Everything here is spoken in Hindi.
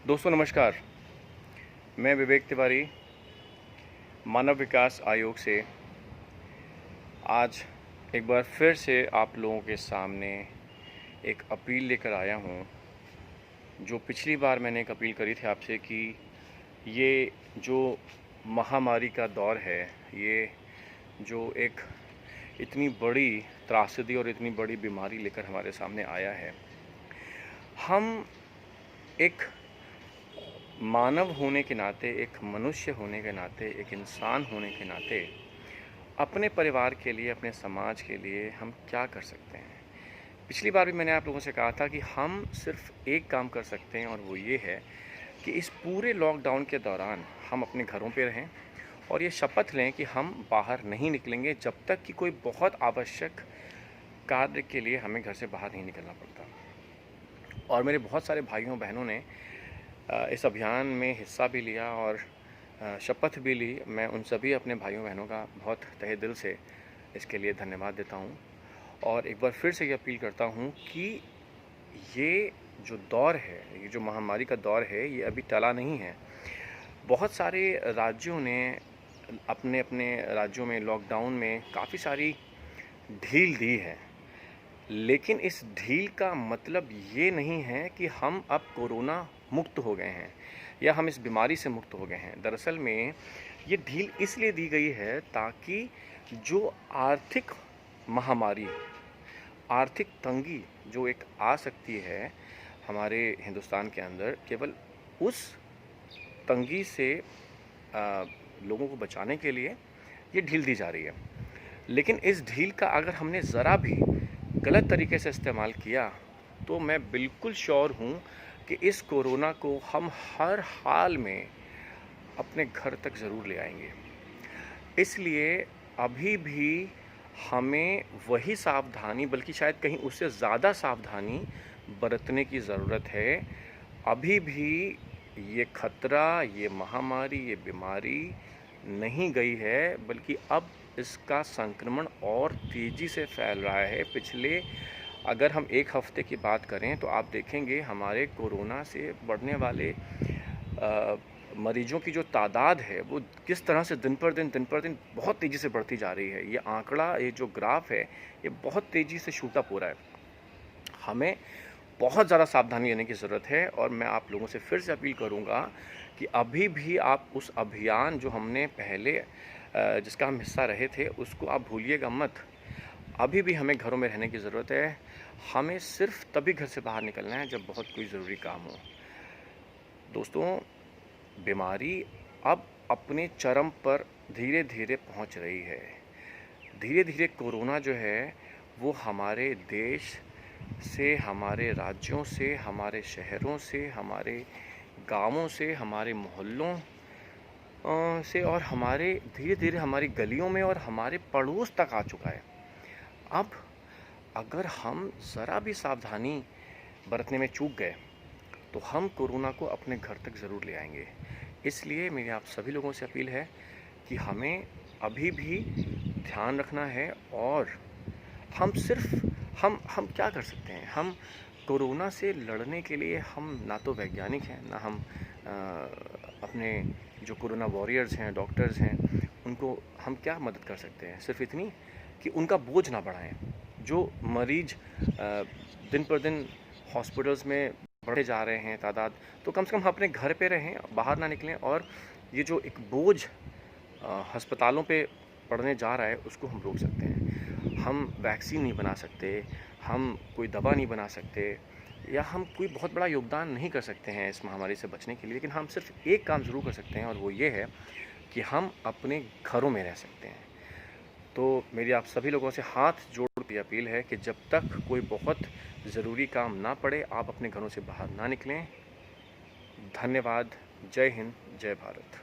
दोस्तों नमस्कार। मैं विवेक तिवारी मानव विकास आयोग से आज एक बार फिर से आप लोगों के सामने एक अपील लेकर आया हूँ। जो पिछली बार मैंने एक अपील करी थी आपसे कि ये जो महामारी का दौर है, ये जो एक इतनी बड़ी त्रासदी और इतनी बड़ी बीमारी लेकर हमारे सामने आया है, हम एक मानव होने के नाते, एक मनुष्य होने के नाते, एक इंसान होने के नाते अपने परिवार के लिए, अपने समाज के लिए हम क्या कर सकते हैं। पिछली बार भी मैंने आप लोगों से कहा था कि हम सिर्फ एक काम कर सकते हैं, और वो ये है कि इस पूरे लॉकडाउन के दौरान हम अपने घरों पे रहें और ये शपथ लें कि हम बाहर नहीं निकलेंगे जब तक कि कोई बहुत आवश्यक कार्य के लिए हमें घर से बाहर नहीं निकलना पड़ता। और मेरे बहुत सारे भाइयों बहनों ने इस अभियान में हिस्सा भी लिया और शपथ भी ली। मैं उन सभी अपने भाइयों बहनों का बहुत तहे दिल से इसके लिए धन्यवाद देता हूँ और एक बार फिर से ये अपील करता हूँ कि ये जो दौर है, ये जो महामारी का दौर है, ये अभी टला नहीं है। बहुत सारे राज्यों ने अपने अपने राज्यों में लॉकडाउन में काफ़ी सारी ढील दी है, लेकिन इस ढील का मतलब ये नहीं है कि हम अब कोरोना मुक्त हो गए हैं या हम इस बीमारी से मुक्त हो गए हैं। दरअसल में ये ढील इसलिए दी गई है ताकि जो आर्थिक महामारी, आर्थिक तंगी जो एक आ सकती है हमारे हिंदुस्तान के अंदर, केवल उस तंगी से लोगों को बचाने के लिए ये ढील दी जा रही है। लेकिन इस ढील का अगर हमने ज़रा भी गलत तरीके से इस्तेमाल किया तो मैं बिल्कुल श्योर हूँ कि इस कोरोना को हम हर हाल में अपने घर तक ज़रूर ले आएंगे। इसलिए अभी भी हमें वही सावधानी, बल्कि शायद कहीं उससे ज़्यादा सावधानी बरतने की ज़रूरत है। अभी भी ये खतरा, ये महामारी, ये बीमारी नहीं गई है, बल्कि अब इसका संक्रमण और तेज़ी से फैल रहा है। पिछले अगर हम एक हफ़्ते की बात करें तो आप देखेंगे हमारे कोरोना से बढ़ने वाले मरीजों की जो तादाद है वो किस तरह से दिन पर दिन बहुत तेज़ी से बढ़ती जा रही है। ये आंकड़ा, ये जो ग्राफ है, ये बहुत तेज़ी से शूट अप हो रहा है। हमें बहुत ज़्यादा सावधानी लेने की ज़रूरत है और मैं आप लोगों से फिर से अपील करूँगा कि अभी भी आप उस अभियान जो हमने पहले जिसका हम हिस्सा रहे थे, उसको आप भूलिएगा मत। अभी भी हमें घरों में रहने की ज़रूरत है। हमें सिर्फ तभी घर से बाहर निकलना है जब बहुत कोई ज़रूरी काम हो। दोस्तों, बीमारी अब अपने चरम पर धीरे धीरे पहुंच रही है। धीरे धीरे कोरोना जो है वो हमारे देश से, हमारे राज्यों से, हमारे शहरों से, हमारे गांवों से, हमारे मोहल्लों से और हमारे धीरे धीरे हमारी गलियों में और हमारे पड़ोस तक आ चुका है। अब अगर हम ज़रा भी सावधानी बरतने में चूक गए तो हम कोरोना को अपने घर तक ज़रूर ले आएंगे। इसलिए मेरी आप सभी लोगों से अपील है कि हमें अभी भी ध्यान रखना है और हम सिर्फ हम क्या कर सकते हैं। हम कोरोना से लड़ने के लिए हम ना तो वैज्ञानिक हैं, ना हम अपने जो कोरोना वॉरियर्स हैं, डॉक्टर्स हैं, उनको हम क्या मदद कर सकते हैं। सिर्फ इतनी कि उनका बोझ ना बढ़ाएं। जो मरीज दिन पर दिन हॉस्पिटल्स में बढ़े जा रहे हैं तादाद, तो कम से कम हम अपने घर पे रहें, बाहर ना निकलें और ये जो एक बोझ अस्पतालों पे पड़ने जा रहा है उसको हम रोक सकते हैं। हम वैक्सीन नहीं बना सकते, हम कोई दवा नहीं बना सकते, या हम कोई बहुत बड़ा योगदान नहीं कर सकते हैं इस महामारी से बचने के लिए, लेकिन हम सिर्फ एक काम ज़रूर कर सकते हैं और वो ये है कि हम अपने घरों में रह सकते हैं। तो मेरी आप सभी लोगों से हाथ जोड़ के अपील है कि जब तक कोई बहुत ज़रूरी काम ना पड़े, आप अपने घरों से बाहर ना निकलें। धन्यवाद। जय हिंद, जय भारत।